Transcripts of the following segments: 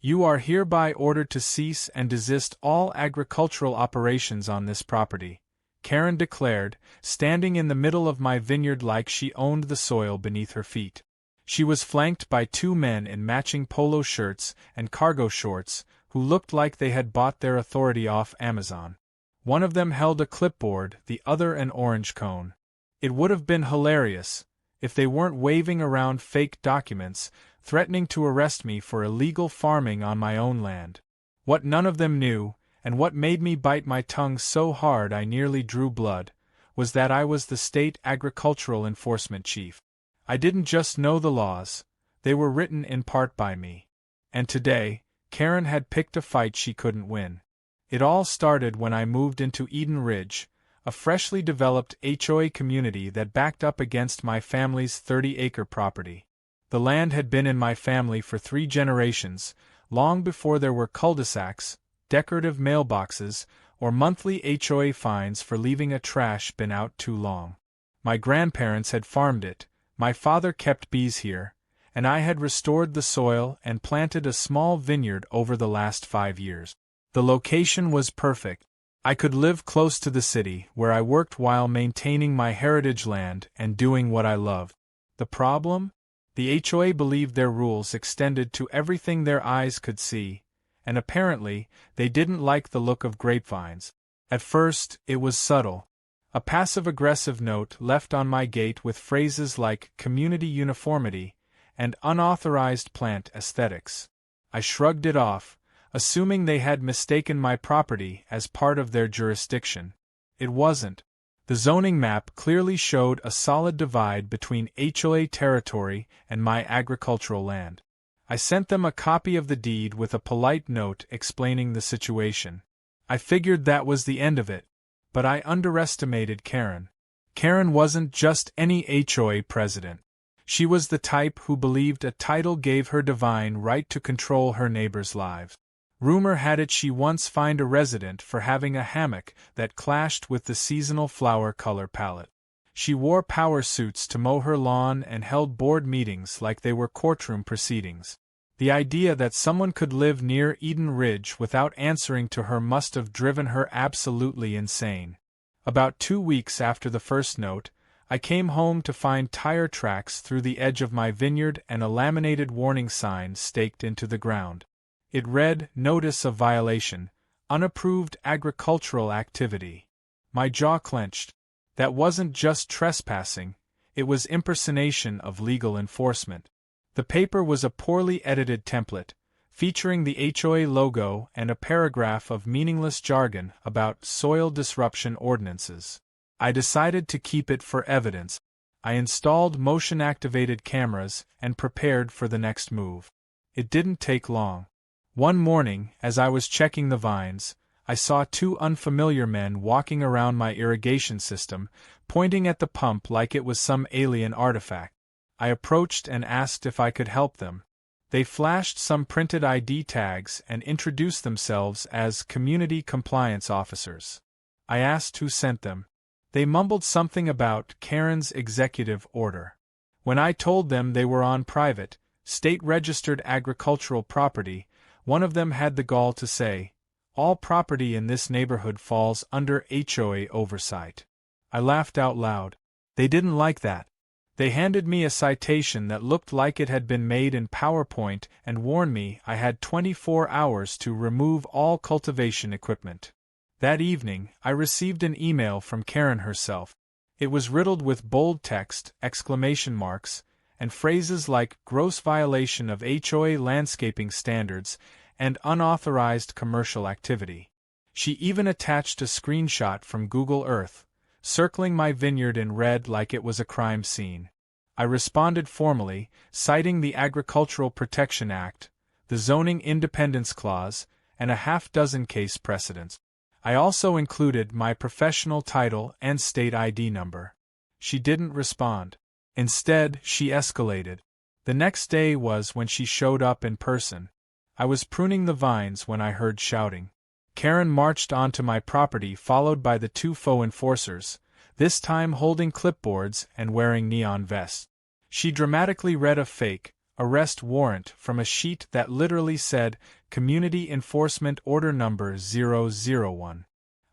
You are hereby ordered to cease and desist all agricultural operations on this property," Karen declared, standing in the middle of my vineyard like she owned the soil beneath her feet. She was flanked by two men in matching polo shirts and cargo shorts, who looked like they had bought their authority off Amazon. One of them held a clipboard, the other an orange cone. It would have been hilarious if they weren't waving around fake documents, threatening to arrest me for illegal farming on my own land. What none of them knew, and what made me bite my tongue so hard I nearly drew blood, was that I was the state agricultural enforcement chief. I didn't just know the laws, they were written in part by me. And today, Karen had picked a fight she couldn't win. It all started when I moved into Eden Ridge, a freshly developed HOA community that backed up against my family's 30-acre property. The land had been in my family for 3 generations, long before there were cul-de-sacs, decorative mailboxes, or monthly HOA fines for leaving a trash bin out too long. My grandparents had farmed it, my father kept bees here, and I had restored the soil and planted a small vineyard over the last 5 years. The location was perfect. I could live close to the city, where I worked while maintaining my heritage land and doing what I loved. The problem? The HOA believed their rules extended to everything their eyes could see, and apparently, they didn't like the look of grapevines. At first, it was subtle. A passive-aggressive note left on my gate with phrases like community uniformity and unauthorized plant aesthetics. I shrugged it off, assuming they had mistaken my property as part of their jurisdiction. It wasn't. The zoning map clearly showed a solid divide between HOA territory and my agricultural land. I sent them a copy of the deed with a polite note explaining the situation. I figured that was the end of it, but I underestimated Karen. Karen wasn't just any HOA president. She was the type who believed a title gave her divine right to control her neighbors' lives. Rumor had it she once fined a resident for having a hammock that clashed with the seasonal flower color palette. She wore power suits to mow her lawn and held board meetings like they were courtroom proceedings. The idea that someone could live near Eden Ridge without answering to her must have driven her absolutely insane. About 2 weeks after the first note, I came home to find tire tracks through the edge of my vineyard and a laminated warning sign staked into the ground. It read, "Notice of violation, unapproved agricultural activity." My jaw clenched. That wasn't just trespassing, it was impersonation of legal enforcement. The paper was a poorly edited template, featuring the HOA logo and a paragraph of meaningless jargon about soil disruption ordinances. I decided to keep it for evidence. I installed motion-activated cameras and prepared for the next move. It didn't take long. One morning, as I was checking the vines, I saw 2 unfamiliar men walking around my irrigation system, pointing at the pump like it was some alien artifact. I approached and asked if I could help them. They flashed some printed ID tags and introduced themselves as community compliance officers. I asked who sent them. They mumbled something about Karen's executive order. When I told them they were on private, state-registered agricultural property, one of them had the gall to say, "All property in this neighborhood falls under HOA oversight." I laughed out loud. They didn't like that. They handed me a citation that looked like it had been made in PowerPoint and warned me I had 24 hours to remove all cultivation equipment. That evening, I received an email from Karen herself. It was riddled with bold text, exclamation marks, and phrases like gross violation of HOA landscaping standards and unauthorized commercial activity. She even attached a screenshot from Google Earth, circling my vineyard in red like it was a crime scene. I responded formally, citing the Agricultural Protection Act, the Zoning Independence Clause, and a half-dozen case precedents. I also included my professional title and state ID number. She didn't respond. Instead, she escalated. The next day was when she showed up in person. I was pruning the vines when I heard shouting. Karen marched onto my property followed by the 2 faux enforcers, this time holding clipboards and wearing neon vests. She dramatically read a fake, arrest warrant from a sheet that literally said, Community Enforcement Order Number 001.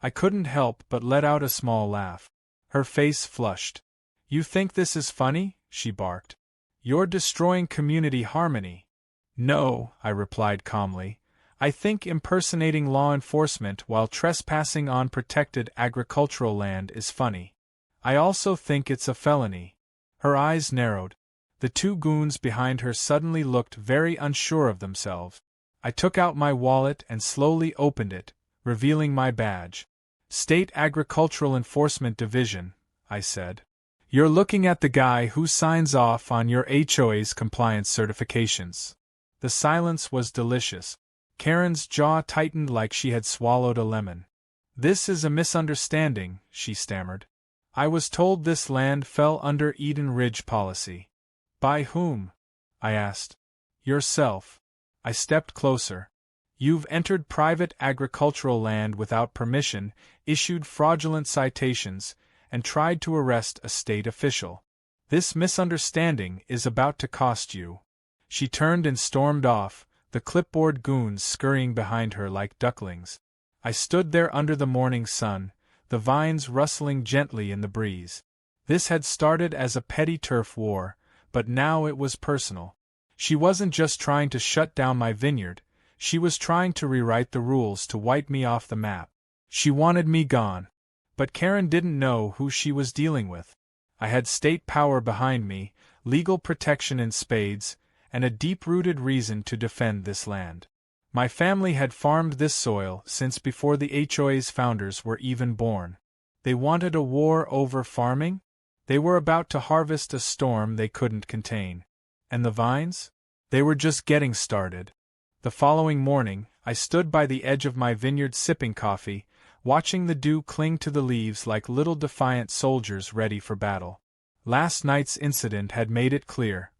I couldn't help but let out a small laugh. Her face flushed. "You think this is funny?" she barked. "You're destroying community harmony." "No," I replied calmly. "I think impersonating law enforcement while trespassing on protected agricultural land is funny. I also think it's a felony." Her eyes narrowed. The two goons behind her suddenly looked very unsure of themselves. I took out my wallet and slowly opened it, revealing my badge. "State Agricultural Enforcement Division," I said. "You're looking at the guy who signs off on your HOA's compliance certifications." The silence was delicious. Karen's jaw tightened like she had swallowed a lemon. "This is a misunderstanding," she stammered. "I was told this land fell under Eden Ridge policy." "By whom?" I asked. "Yourself." I stepped closer. "You've entered private agricultural land without permission, issued fraudulent citations, and tried to arrest a state official. This misunderstanding is about to cost you." She turned and stormed off, the clipboard goons scurrying behind her like ducklings. I stood there under the morning sun, the vines rustling gently in the breeze. This had started as a petty turf war, but now it was personal. She wasn't just trying to shut down my vineyard, she was trying to rewrite the rules to wipe me off the map. She wanted me gone. But Karen didn't know who she was dealing with. I had state power behind me, legal protection in spades, and a deep-rooted reason to defend this land. My family had farmed this soil since before the HOA's founders were even born. They wanted a war over farming? They were about to harvest a storm they couldn't contain. And the vines? They were just getting started. The following morning, I stood by the edge of my vineyard sipping coffee, watching the dew cling to the leaves like little defiant soldiers ready for battle. Last night's incident had made it clear.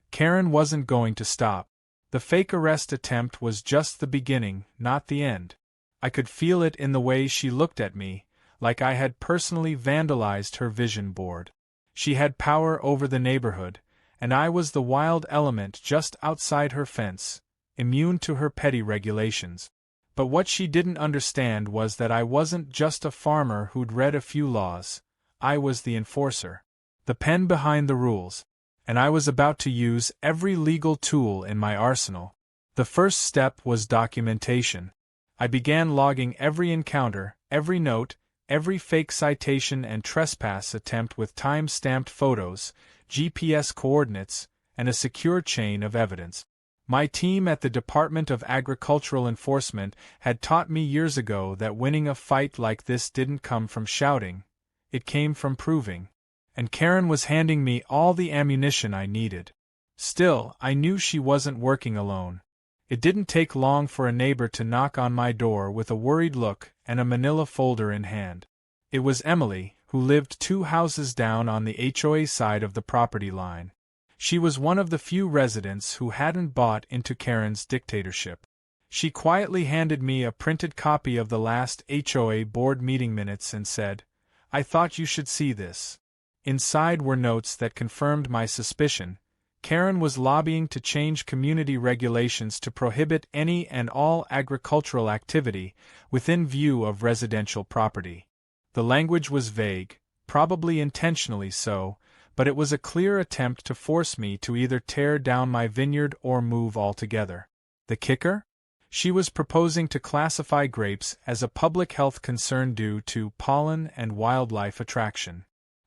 Karen wasn't going to stop. The fake arrest attempt was just the beginning, not the end. I could feel it in the way she looked at me, like I had personally vandalized her vision board. She had power over the neighborhood, and I was the wild element just outside her fence, immune to her petty regulations. But what she didn't understand was that I wasn't just a farmer who'd read a few laws. I was the enforcer, the pen behind the rules, and I was about to use every legal tool in my arsenal. The first step was documentation. I began logging every encounter, every note, every fake citation and trespass attempt with time-stamped photos, GPS coordinates, and a secure chain of evidence. My team at the Department of Agricultural Enforcement had taught me years ago that winning a fight like this didn't come from shouting, it came from proving. And Karen was handing me all the ammunition I needed. Still, I knew she wasn't working alone. It didn't take long for a neighbor to knock on my door with a worried look and a manila folder in hand. It was Emily, who lived 2 houses down on the HOA side of the property line. She was one of the few residents who hadn't bought into Karen's dictatorship. She quietly handed me a printed copy of the last HOA board meeting minutes and said, "I thought you should see this." Inside were notes that confirmed my suspicion. Karen was lobbying to change community regulations to prohibit any and all agricultural activity within view of residential property. The language was vague, probably intentionally so, but it was a clear attempt to force me to either tear down my vineyard or move altogether. The kicker? She was proposing to classify grapes as a public health concern due to pollen and wildlife attraction.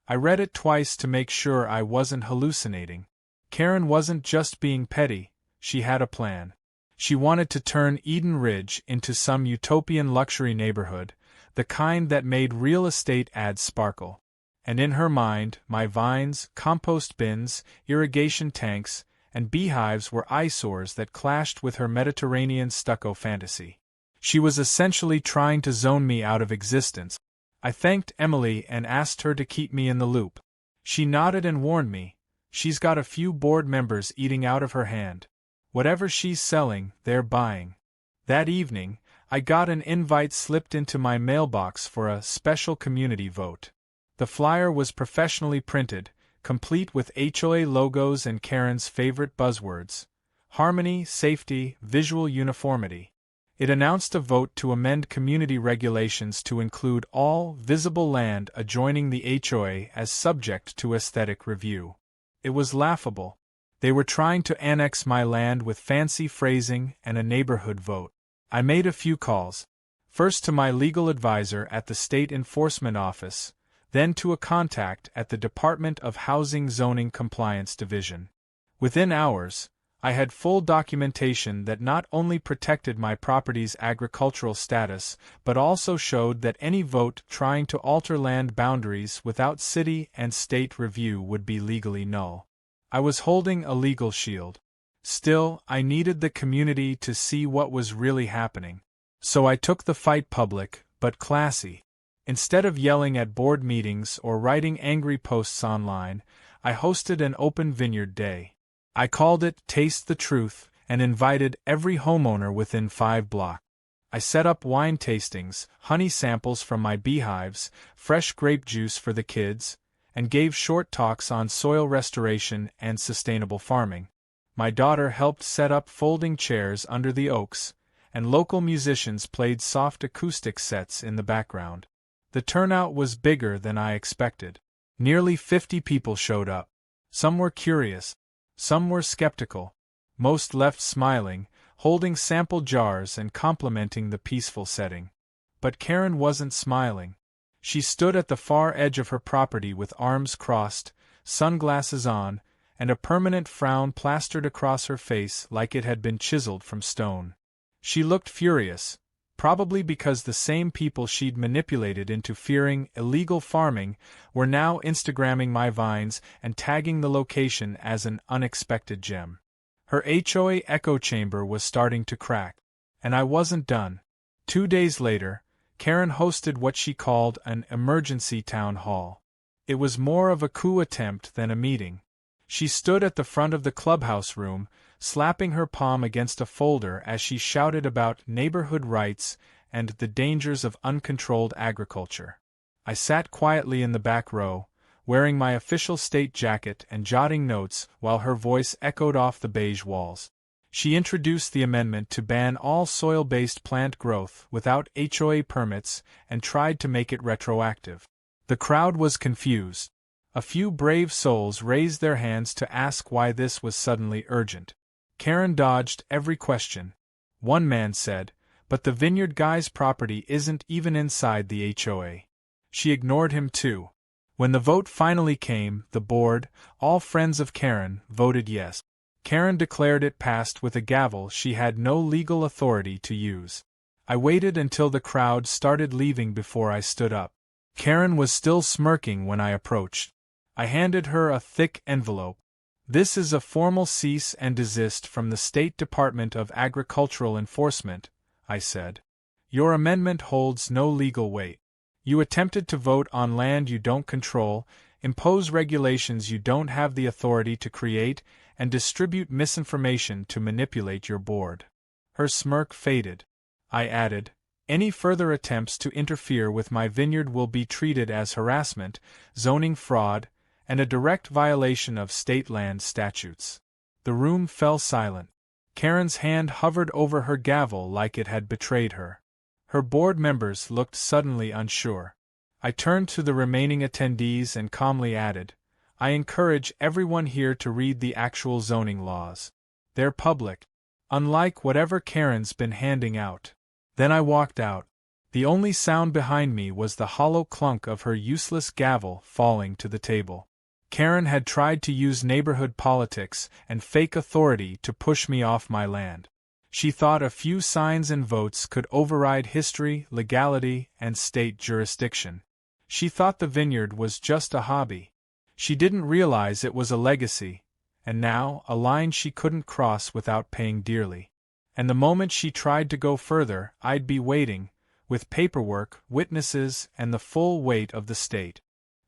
I read it twice to make sure I wasn't hallucinating. Karen wasn't just being petty, she had a plan. She wanted to turn Eden Ridge into some utopian luxury neighborhood, the kind that made real estate ads sparkle. And in her mind, my vines, compost bins, irrigation tanks, and beehives were eyesores that clashed with her Mediterranean stucco fantasy. She was essentially trying to zone me out of existence. I thanked Emily and asked her to keep me in the loop. She nodded and warned me, "She's got a few board members eating out of her hand. Whatever she's selling, they're buying." That evening, I got an invite slipped into my mailbox for a special community vote. The flyer was professionally printed, complete with HOA logos and Karen's favorite buzzwords: harmony, safety, visual uniformity. It announced a vote to amend community regulations to include all visible land adjoining the HOA as subject to aesthetic review. It was laughable. They were trying to annex my land with fancy phrasing and a neighborhood vote. I made a few calls. First to my legal advisor at the State Enforcement Office, then to a contact at the Department of Housing Zoning Compliance Division. Within hours, I had full documentation that not only protected my property's agricultural status, but also showed that any vote trying to alter land boundaries without city and state review would be legally null. I was holding a legal shield. Still, I needed the community to see what was really happening. So I took the fight public, but classy. Instead of yelling at board meetings or writing angry posts online, I hosted an open vineyard day. I called it Taste the Truth and invited every homeowner within 5 blocks. I set up wine tastings, honey samples from my beehives, fresh grape juice for the kids, and gave short talks on soil restoration and sustainable farming. My daughter helped set up folding chairs under the oaks, and local musicians played soft acoustic sets in the background. The turnout was bigger than I expected. Nearly 50 people showed up. Some were curious. Some were skeptical. Most left smiling, holding sample jars and complimenting the peaceful setting. But Karen wasn't smiling. She stood at the far edge of her property with arms crossed, sunglasses on, and a permanent frown plastered across her face like it had been chiseled from stone. She looked furious, probably because the same people she'd manipulated into fearing illegal farming were now Instagramming my vines and tagging the location as an unexpected gem. Her HOA echo chamber was starting to crack. And I wasn't done. 2 days later, Karen hosted what she called an emergency town hall. It was more of a coup attempt than a meeting. She stood at the front of the clubhouse room, slapping her palm against a folder as she shouted about neighborhood rights and the dangers of uncontrolled agriculture. I sat quietly in the back row, wearing my official state jacket and jotting notes while her voice echoed off the beige walls. She introduced the amendment to ban all soil-based plant growth without HOA permits and tried to make it retroactive. The crowd was confused. A few brave souls raised their hands to ask why this was suddenly urgent. Karen dodged every question. One man said, "But the vineyard guy's property isn't even inside the HOA." She ignored him too. When the vote finally came, the board, all friends of Karen, voted yes. Karen declared it passed with a gavel she had no legal authority to use. I waited until the crowd started leaving before I stood up. Karen was still smirking when I approached. I handed her a thick envelope. "This is a formal cease and desist from the State Department of Agricultural Enforcement," I said. "Your amendment holds no legal weight. You attempted to vote on land you don't control, impose regulations you don't have the authority to create, and distribute misinformation to manipulate your board." Her smirk faded. I added, "Any further attempts to interfere with my vineyard will be treated as harassment, zoning fraud, and a direct violation of state land statutes." The room fell silent. Karen's hand hovered over her gavel like it had betrayed her. Her board members looked suddenly unsure. I turned to the remaining attendees and calmly added, "I encourage everyone here to read the actual zoning laws. They're public, unlike whatever Karen's been handing out." Then I walked out. The only sound behind me was the hollow clunk of her useless gavel falling to the table. Karen had tried to use neighborhood politics and fake authority to push me off my land. She thought a few signs and votes could override history, legality, and state jurisdiction. She thought the vineyard was just a hobby. She didn't realize it was a legacy, and now a line she couldn't cross without paying dearly. And the moment she tried to go further, I'd be waiting, with paperwork, witnesses, and the full weight of the state.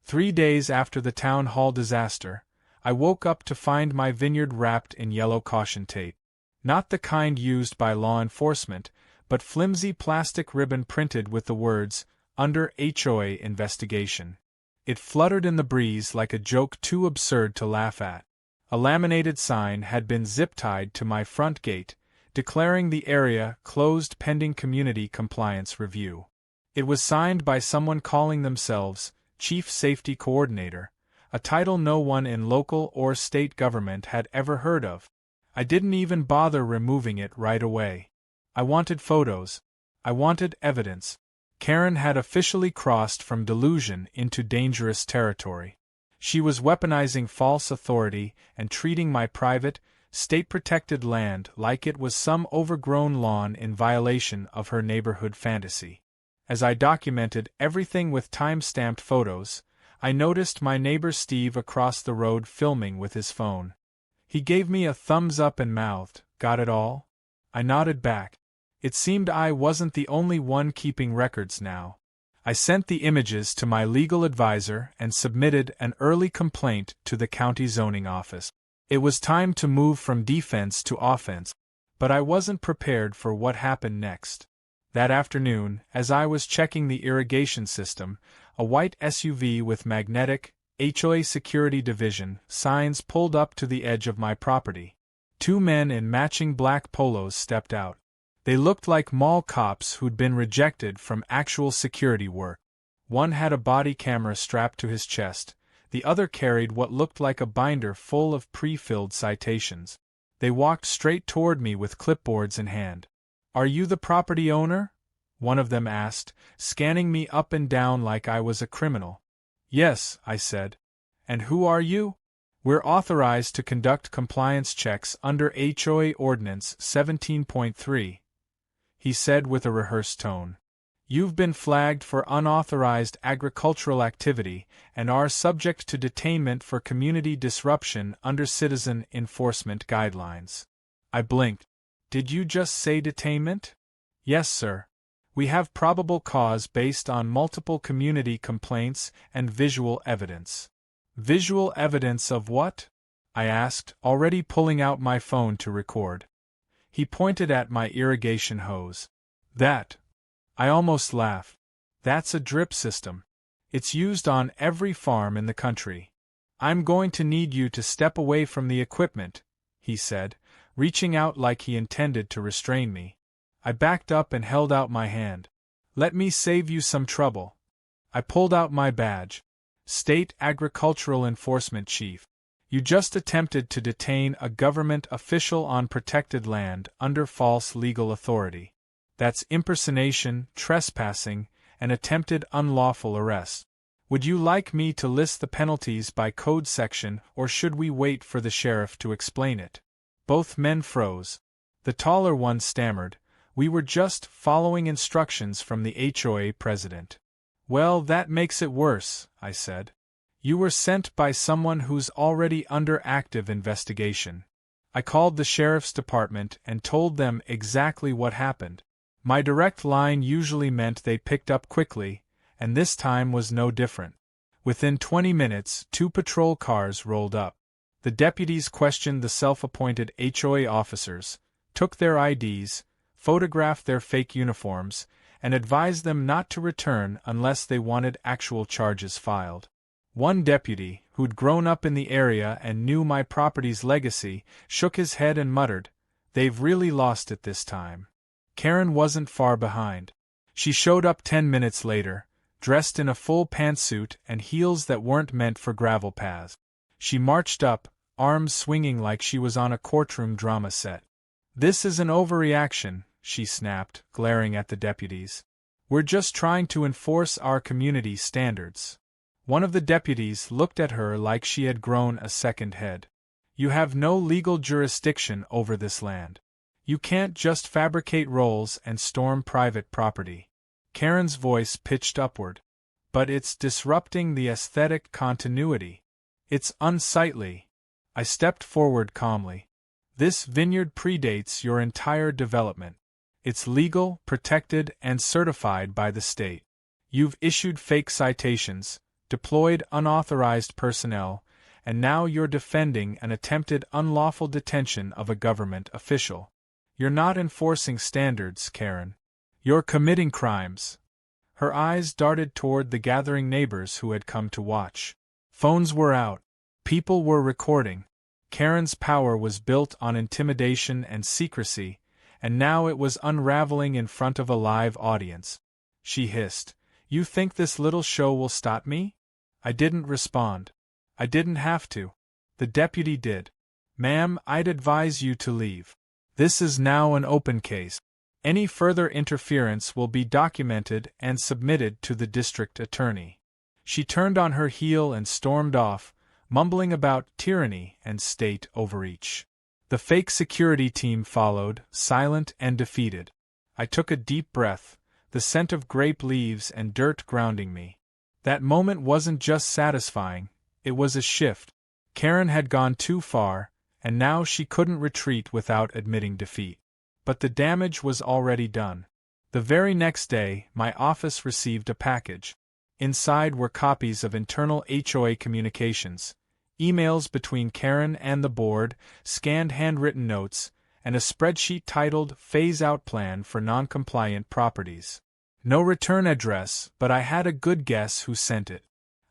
3 days after the town hall disaster, I woke up to find my vineyard wrapped in yellow caution tape. Not the kind used by law enforcement, but flimsy plastic ribbon printed with the words, "Under HOA investigation." It fluttered in the breeze like a joke too absurd to laugh at. A laminated sign had been zip-tied to my front gate, declaring the area closed pending community compliance review. It was signed by someone calling themselves Chief Safety Coordinator, a title no one in local or state government had ever heard of. I didn't even bother removing it right away. I wanted photos. I wanted evidence. Karen had officially crossed from delusion into dangerous territory. She was weaponizing false authority and treating my private, state-protected land like it was some overgrown lawn in violation of her neighborhood fantasy. As I documented everything with time-stamped photos, I noticed my neighbor Steve across the road filming with his phone. He gave me a thumbs up and mouthed, "Got it all?" I nodded back. It seemed I wasn't the only one keeping records now. I sent the images to my legal advisor and submitted an early complaint to the county zoning office. It was time to move from defense to offense, but I wasn't prepared for what happened next. That afternoon, as I was checking the irrigation system, a white SUV with magnetic HOA Security Division signs pulled up to the edge of my property. Two men in matching black polos stepped out. They looked like mall cops who'd been rejected from actual security work. One had a body camera strapped to his chest, the other carried what looked like a binder full of pre-filled citations. They walked straight toward me with clipboards in hand. "Are you the property owner?" one of them asked, scanning me up and down like I was a criminal. "Yes," I said. "And who are you?" "We're authorized to conduct compliance checks under HOA Ordinance 17.3, he said with a rehearsed tone. "You've been flagged for unauthorized agricultural activity and are subject to detainment for community disruption under citizen enforcement guidelines." I blinked. "Did you just say detainment?" "Yes, sir. We have probable cause based on multiple community complaints and visual evidence." "Visual evidence of what?" I asked, already pulling out my phone to record. He pointed at my irrigation hose. "That." I almost laughed. "That's a drip system. It's used on every farm in the country. I'm going to need you to step away from the equipment," he said, reaching out like he intended to restrain me. I backed up and held out my hand. "Let me save you some trouble." I pulled out my badge. State Agricultural Enforcement Chief. "You just attempted to detain a government official on protected land under false legal authority. That's impersonation, trespassing, and attempted unlawful arrest. Would you like me to list the penalties by code section, or should we wait for the sheriff to explain it?" Both men froze. The taller one stammered, "We were just following instructions from the HOA president." "Well, that makes it worse," I said. "You were sent by someone who's already under active investigation." I called the sheriff's department and told them exactly what happened. My direct line usually meant they picked up quickly, and this time was no different. Within 20 minutes, 2 patrol cars rolled up. The deputies questioned the self-appointed HOA officers, took their IDs, photographed their fake uniforms, and advised them not to return unless they wanted actual charges filed. One deputy, who'd grown up in the area and knew my property's legacy, shook his head and muttered, "They've really lost it this time." Karen wasn't far behind. She showed up 10 minutes later, dressed in a full pantsuit and heels that weren't meant for gravel paths. She marched up, arms swinging like she was on a courtroom drama set. "This is an overreaction," she snapped, glaring at the deputies. "We're just trying to enforce our community standards." One of the deputies looked at her like she had grown a second head. "You have no legal jurisdiction over this land. You can't just fabricate roles and storm private property." Karen's voice pitched upward. "But it's disrupting the aesthetic continuity. It's unsightly." I stepped forward calmly. "This vineyard predates your entire development. It's legal, protected, and certified by the state. You've issued fake citations, deployed unauthorized personnel, and now you're defending an attempted unlawful detention of a government official. You're not enforcing standards, Karen. You're committing crimes." Her eyes darted toward the gathering neighbors who had come to watch. Phones were out. People were recording. Karen's power was built on intimidation and secrecy, and now it was unraveling in front of a live audience. She hissed, "You think this little show will stop me?" I didn't respond. I didn't have to. The deputy did. "Ma'am, I'd advise you to leave. This is now an open case. Any further interference will be documented and submitted to the district attorney." She turned on her heel and stormed off, mumbling about tyranny and state overreach. The fake security team followed, silent and defeated. I took a deep breath, the scent of grape leaves and dirt grounding me. That moment wasn't just satisfying, it was a shift. Karen had gone too far, and now she couldn't retreat without admitting defeat. But the damage was already done. The very next day, my office received a package. Inside were copies of internal HOA communications, emails between Karen and the board, scanned handwritten notes, and a spreadsheet titled Phase Out Plan for Non-Compliant Properties. No return address, but I had a good guess who sent it.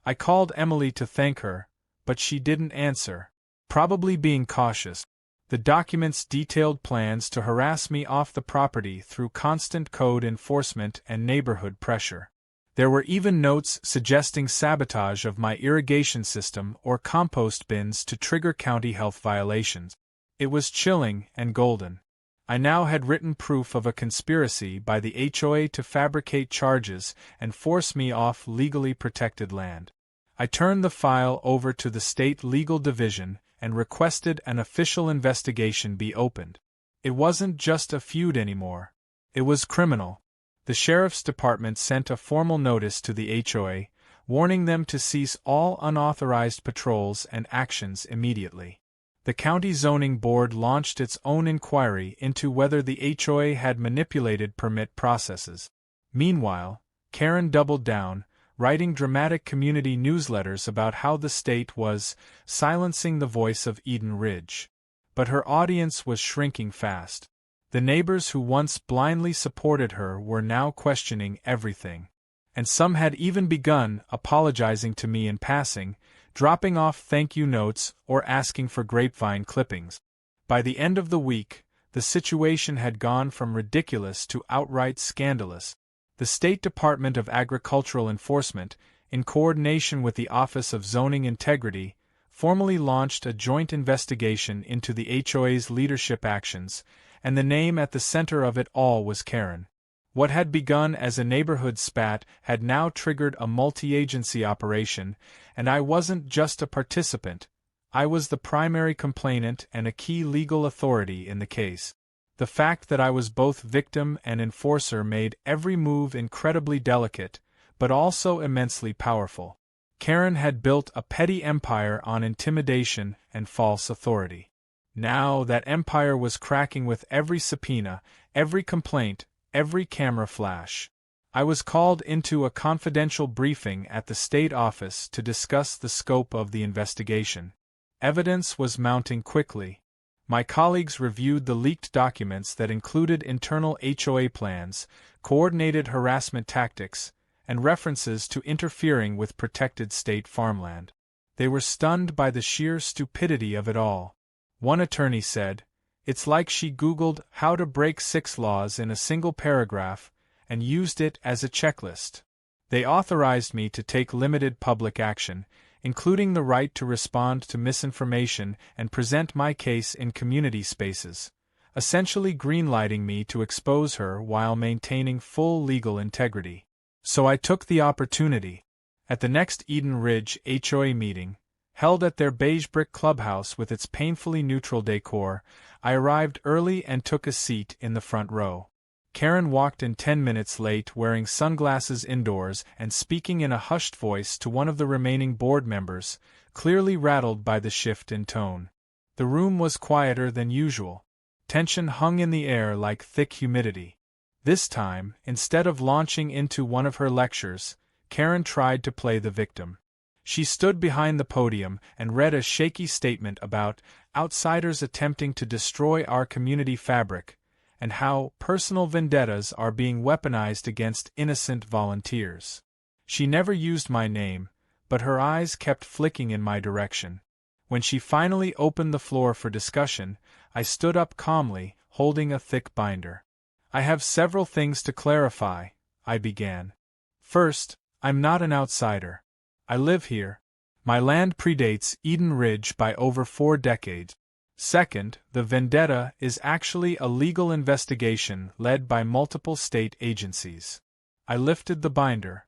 I called Emily to thank her, but she didn't answer, probably being cautious. The documents detailed plans to harass me off the property through constant code enforcement and neighborhood pressure. There were even notes suggesting sabotage of my irrigation system or compost bins to trigger county health violations. It was chilling and golden. I now had written proof of a conspiracy by the HOA to fabricate charges and force me off legally protected land. I turned the file over to the state legal division and requested an official investigation be opened. It wasn't just a feud anymore. It was criminal. The sheriff's department sent a formal notice to the HOA, warning them to cease all unauthorized patrols and actions immediately. The county zoning board launched its own inquiry into whether the HOA had manipulated permit processes. Meanwhile, Karen doubled down, writing dramatic community newsletters about how the state was silencing the voice of Eden Ridge. But her audience was shrinking fast. The neighbors who once blindly supported her were now questioning everything. And some had even begun apologizing to me in passing, dropping off thank you notes or asking for grapevine clippings. By the end of the week, the situation had gone from ridiculous to outright scandalous. The State Department of Agricultural Enforcement, in coordination with the Office of Zoning Integrity, formally launched a joint investigation into the HOA's leadership actions, and the name at the center of it all was Karen. What had begun as a neighborhood spat had now triggered a multi-agency operation, and I wasn't just a participant, I was the primary complainant and a key legal authority in the case. The fact that I was both victim and enforcer made every move incredibly delicate, but also immensely powerful. Karen had built a petty empire on intimidation and false authority. Now that empire was cracking with every subpoena, every complaint, every camera flash. I was called into a confidential briefing at the state office to discuss the scope of the investigation. Evidence was mounting quickly. My colleagues reviewed the leaked documents that included internal HOA plans, coordinated harassment tactics, and references to interfering with protected state farmland. They were stunned by the sheer stupidity of it all. One attorney said, "It's like she Googled how to break 6 laws in a single paragraph and used it as a checklist." They authorized me to take limited public action, including the right to respond to misinformation and present my case in community spaces, essentially greenlighting me to expose her while maintaining full legal integrity. So I took the opportunity. At the next Eden Ridge HOA meeting, held at their beige brick clubhouse with its painfully neutral decor, I arrived early and took a seat in the front row. Karen walked in 10 minutes late wearing sunglasses indoors and speaking in a hushed voice to one of the remaining board members, clearly rattled by the shift in tone. The room was quieter than usual. Tension hung in the air like thick humidity. This time, instead of launching into one of her lectures, Karen tried to play the victim. She stood behind the podium and read a shaky statement about outsiders attempting to destroy our community fabric, and how personal vendettas are being weaponized against innocent volunteers. She never used my name, but her eyes kept flicking in my direction. When she finally opened the floor for discussion, I stood up calmly, holding a thick binder. "I have several things to clarify," I began. "First, I'm not an outsider. I live here. My land predates Eden Ridge by over 4 decades. Second, the vendetta is actually a legal investigation led by multiple state agencies." I lifted the binder.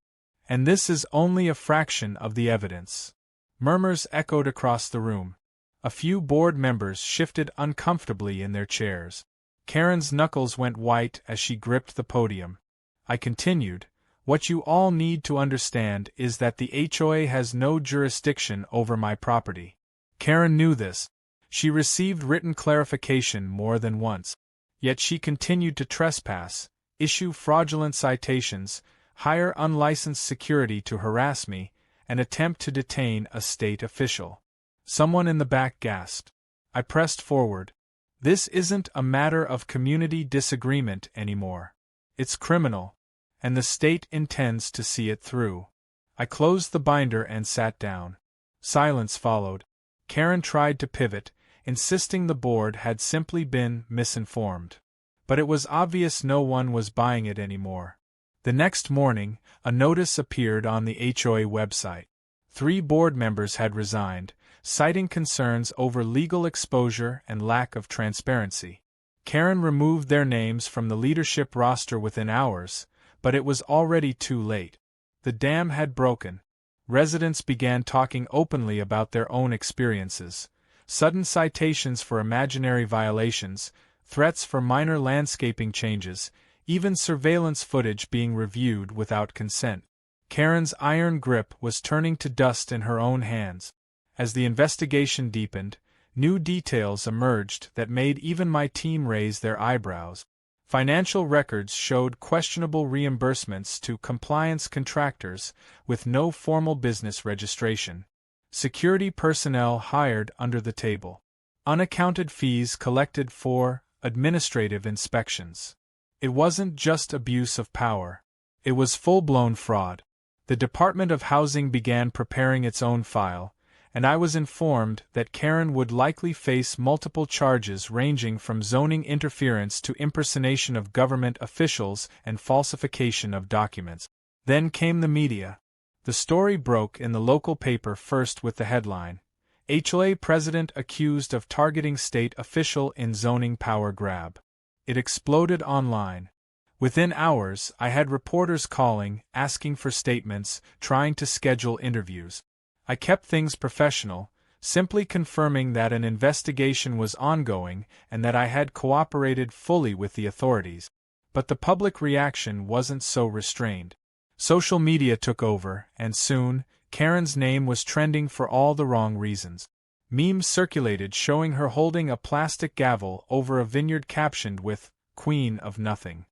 "And this is only a fraction of the evidence." Murmurs echoed across the room. A few board members shifted uncomfortably in their chairs. Karen's knuckles went white as she gripped the podium. I continued, "What you all need to understand is that the HOA has no jurisdiction over my property." Karen knew this. She received written clarification more than once. Yet she continued to trespass, issue fraudulent citations, hire unlicensed security to harass me, and attempt to detain a state official. Someone in the back gasped. I pressed forward. "This isn't a matter of community disagreement anymore. It's criminal, and the state intends to see it through." I closed the binder and sat down. Silence followed. Karen tried to pivot, insisting the board had simply been misinformed. But it was obvious no one was buying it anymore. The next morning, a notice appeared on the HOA website. 3 board members had resigned, citing concerns over legal exposure and lack of transparency. Karen removed their names from the leadership roster within hours, but it was already too late. The dam had broken. Residents began talking openly about their own experiences. Sudden citations for imaginary violations, threats for minor landscaping changes, even surveillance footage being reviewed without consent. Karen's iron grip was turning to dust in her own hands. As the investigation deepened, new details emerged that made even my team raise their eyebrows. Financial records showed questionable reimbursements to compliance contractors with no formal business registration. Security personnel hired under the table. Unaccounted fees collected for administrative inspections. It wasn't just abuse of power. It was full-blown fraud. The Department of Housing began preparing its own file, and I was informed that Karen would likely face multiple charges ranging from zoning interference to impersonation of government officials and falsification of documents. Then came the media. The story broke in the local paper first with the headline, "HOA President Accused of Targeting State Official in Zoning Power Grab." It exploded online. Within hours, I had reporters calling, asking for statements, trying to schedule interviews. I kept things professional, simply confirming that an investigation was ongoing and that I had cooperated fully with the authorities. But the public reaction wasn't so restrained. Social media took over, and soon, Karen's name was trending for all the wrong reasons. Memes circulated showing her holding a plastic gavel over a vineyard captioned with, "Queen of Nothing."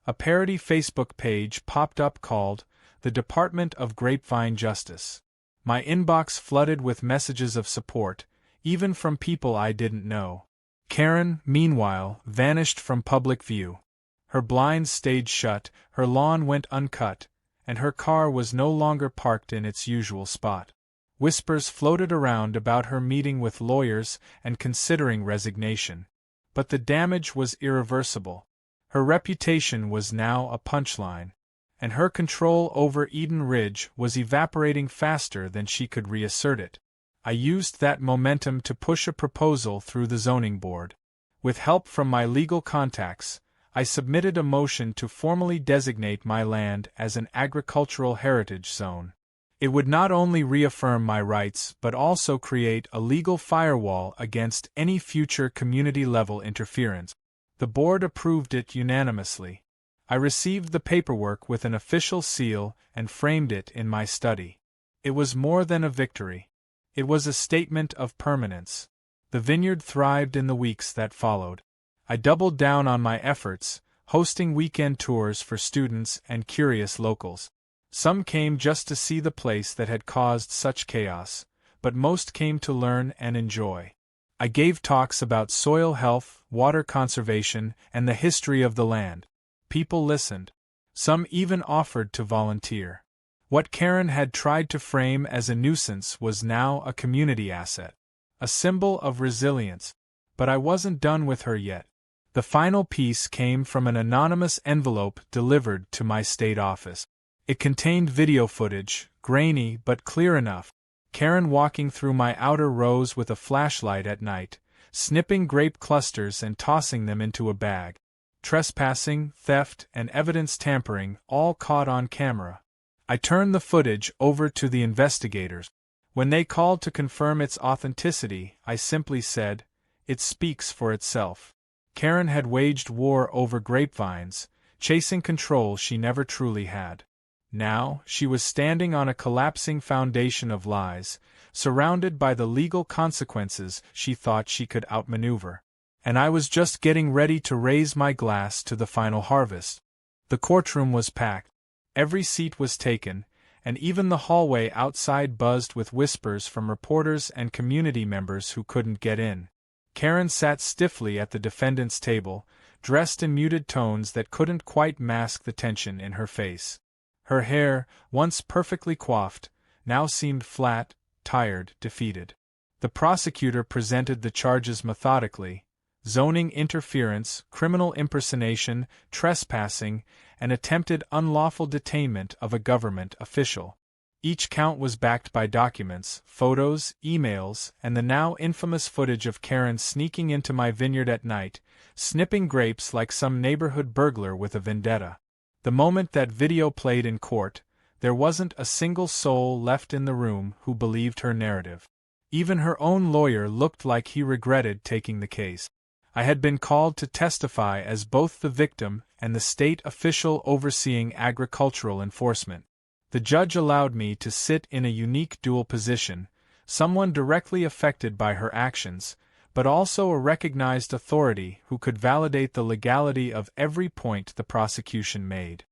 A parody Facebook page popped up called, "The Department of Grapevine Justice." My inbox flooded with messages of support, even from people I didn't know. Karen, meanwhile, vanished from public view. Her blinds stayed shut, her lawn went uncut, and her car was no longer parked in its usual spot. Whispers floated around about her meeting with lawyers and considering resignation. But the damage was irreversible. Her reputation was now a punchline, and her control over Eden Ridge was evaporating faster than she could reassert it. I used that momentum to push a proposal through the zoning board. With help from my legal contacts, I submitted a motion to formally designate my land as an agricultural heritage zone. It would not only reaffirm my rights but also create a legal firewall against any future community-level interference. The board approved it unanimously. I received the paperwork with an official seal and framed it in my study. It was more than a victory. It was a statement of permanence. The vineyard thrived in the weeks that followed. I doubled down on my efforts, hosting weekend tours for students and curious locals. Some came just to see the place that had caused such chaos, but most came to learn and enjoy. I gave talks about soil health, water conservation, and the history of the land. People listened. Some even offered to volunteer. What Karen had tried to frame as a nuisance was now a community asset, a symbol of resilience. But I wasn't done with her yet. The final piece came from an anonymous envelope delivered to my state office. It contained video footage, grainy but clear enough. Karen walking through my outer rows with a flashlight at night, snipping grape clusters and tossing them into a bag. Trespassing, theft, and evidence tampering, all caught on camera. I turned the footage over to the investigators. When they called to confirm its authenticity, I simply said, "It speaks for itself." Karen had waged war over grapevines, chasing control she never truly had. Now, she was standing on a collapsing foundation of lies, surrounded by the legal consequences she thought she could outmaneuver. And I was just getting ready to raise my glass to the final harvest. The courtroom was packed. Every seat was taken, and even the hallway outside buzzed with whispers from reporters and community members who couldn't get in. Karen sat stiffly at the defendant's table, dressed in muted tones that couldn't quite mask the tension in her face. Her hair, once perfectly coiffed, now seemed flat, tired, defeated. The prosecutor presented the charges methodically: zoning interference, criminal impersonation, trespassing, and attempted unlawful detainment of a government official. Each count was backed by documents, photos, emails, and the now infamous footage of Karen sneaking into my vineyard at night, snipping grapes like some neighborhood burglar with a vendetta. The moment that video played in court, there wasn't a single soul left in the room who believed her narrative. Even her own lawyer looked like he regretted taking the case. I had been called to testify as both the victim and the state official overseeing agricultural enforcement. The judge allowed me to sit in a unique dual position, someone directly affected by her actions, but also a recognized authority who could validate the legality of every point the prosecution made.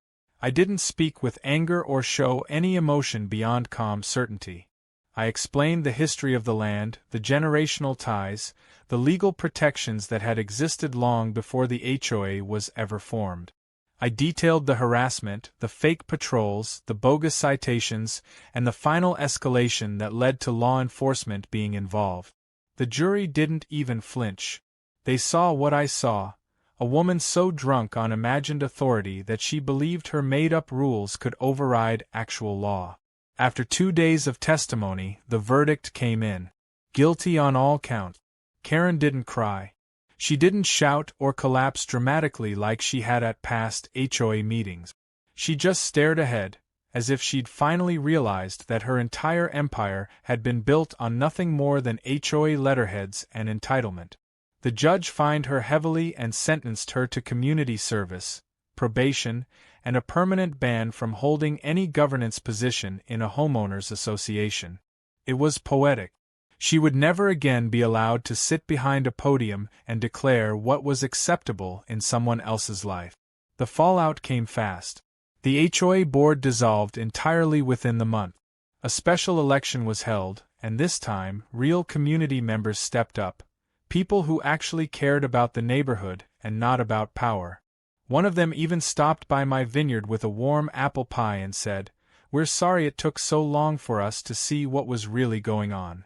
I didn't speak with anger or show any emotion beyond calm certainty. I explained the history of the land, the generational ties, the legal protections that had existed long before the HOA was ever formed. I detailed the harassment, the fake patrols, the bogus citations, and the final escalation that led to law enforcement being involved. The jury didn't even flinch. They saw what I saw, a woman so drunk on imagined authority that she believed her made-up rules could override actual law. After 2 days of testimony, the verdict came in. Guilty on all counts. Karen didn't cry. She didn't shout or collapse dramatically like she had at past HOA meetings. She just stared ahead, as if she'd finally realized that her entire empire had been built on nothing more than HOA letterheads and entitlement. The judge fined her heavily and sentenced her to community service, probation, and a permanent ban from holding any governance position in a homeowners association. It was poetic. She would never again be allowed to sit behind a podium and declare what was acceptable in someone else's life. The fallout came fast. The HOA board dissolved entirely within the month. A special election was held, and this time, real community members stepped up. People who actually cared about the neighborhood and not about power. One of them even stopped by my vineyard with a warm apple pie and said, "We're sorry it took so long for us to see what was really going on."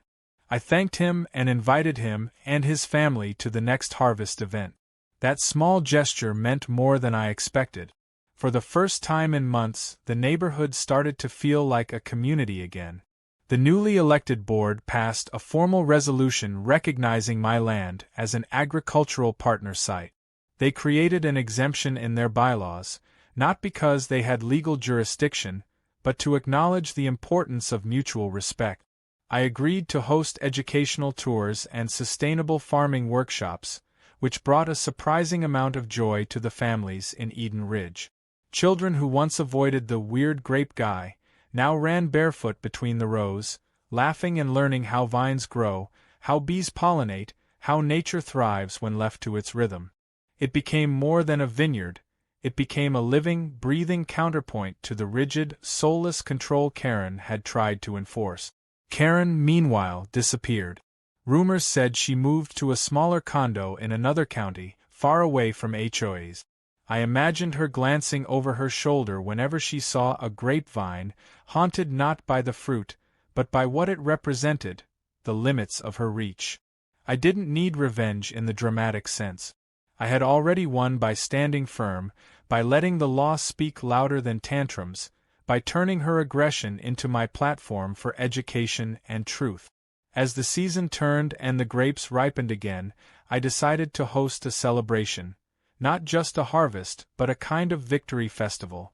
I thanked him and invited him and his family to the next harvest event. That small gesture meant more than I expected. For the first time in months, the neighborhood started to feel like a community again. The newly elected board passed a formal resolution recognizing my land as an agricultural partner site. They created an exemption in their bylaws, not because they had legal jurisdiction, but to acknowledge the importance of mutual respect. I agreed to host educational tours and sustainable farming workshops, which brought a surprising amount of joy to the families in Eden Ridge. Children who once avoided the weird grape guy now ran barefoot between the rows, laughing and learning how vines grow, how bees pollinate, how nature thrives when left to its rhythm. It became more than a vineyard. It became a living, breathing counterpoint to the rigid, soulless control Karen had tried to enforce. Karen, meanwhile, disappeared. Rumors said she moved to a smaller condo in another county, far away from HOAs. I imagined her glancing over her shoulder whenever she saw a grapevine, haunted not by the fruit, but by what it represented, the limits of her reach. I didn't need revenge in the dramatic sense. I had already won by standing firm, by letting the law speak louder than tantrums, by turning her aggression into my platform for education and truth. As the season turned and the grapes ripened again, I decided to host a celebration. Not just a harvest, but a kind of victory festival.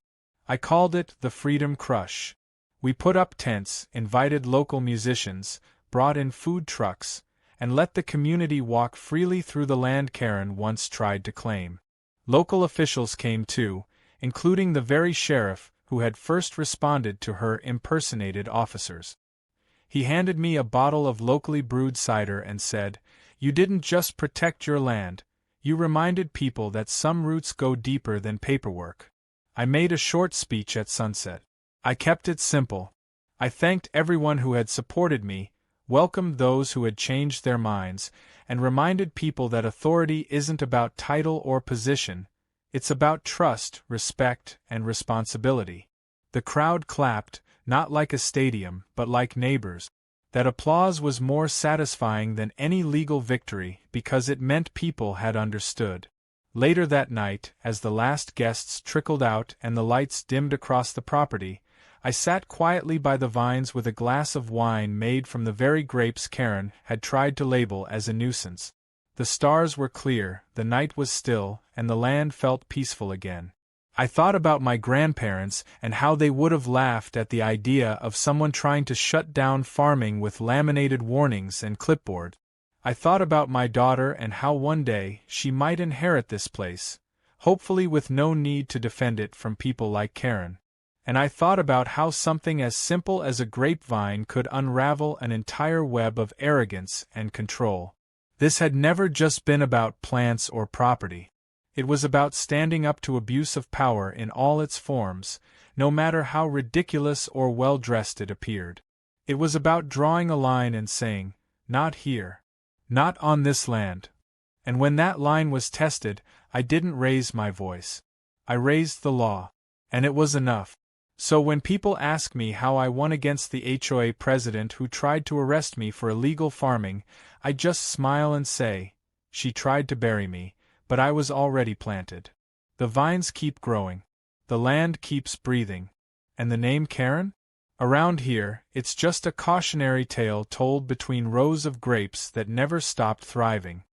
I called it the Freedom Crush. We put up tents, invited local musicians, brought in food trucks, and let the community walk freely through the land Karen once tried to claim. Local officials came too, including the very sheriff who had first responded to her impersonated officers. He handed me a bottle of locally brewed cider and said, "You didn't just protect your land, you reminded people that some roots go deeper than paperwork." I made a short speech at sunset. I kept it simple. I thanked everyone who had supported me, welcomed those who had changed their minds, and reminded people that authority isn't about title or position, it's about trust, respect, and responsibility. The crowd clapped, not like a stadium, but like neighbors. That applause was more satisfying than any legal victory because it meant people had understood. Later that night, as the last guests trickled out and the lights dimmed across the property, I sat quietly by the vines with a glass of wine made from the very grapes Karen had tried to label as a nuisance. The stars were clear, the night was still, and the land felt peaceful again. I thought about my grandparents and how they would have laughed at the idea of someone trying to shut down farming with laminated warnings and clipboard. I thought about my daughter and how one day she might inherit this place, hopefully with no need to defend it from people like Karen. And I thought about how something as simple as a grapevine could unravel an entire web of arrogance and control. This had never just been about plants or property. It was about standing up to abuse of power in all its forms, no matter how ridiculous or well-dressed it appeared. It was about drawing a line and saying, "Not here. Not on this land." And when that line was tested, I didn't raise my voice. I raised the law. And it was enough. So when people ask me how I won against the HOA president who tried to arrest me for illegal farming, I just smile and say, "She tried to bury me, but I was already planted." The vines keep growing. The land keeps breathing. And the name Karen? Around here, it's just a cautionary tale told between rows of grapes that never stopped thriving.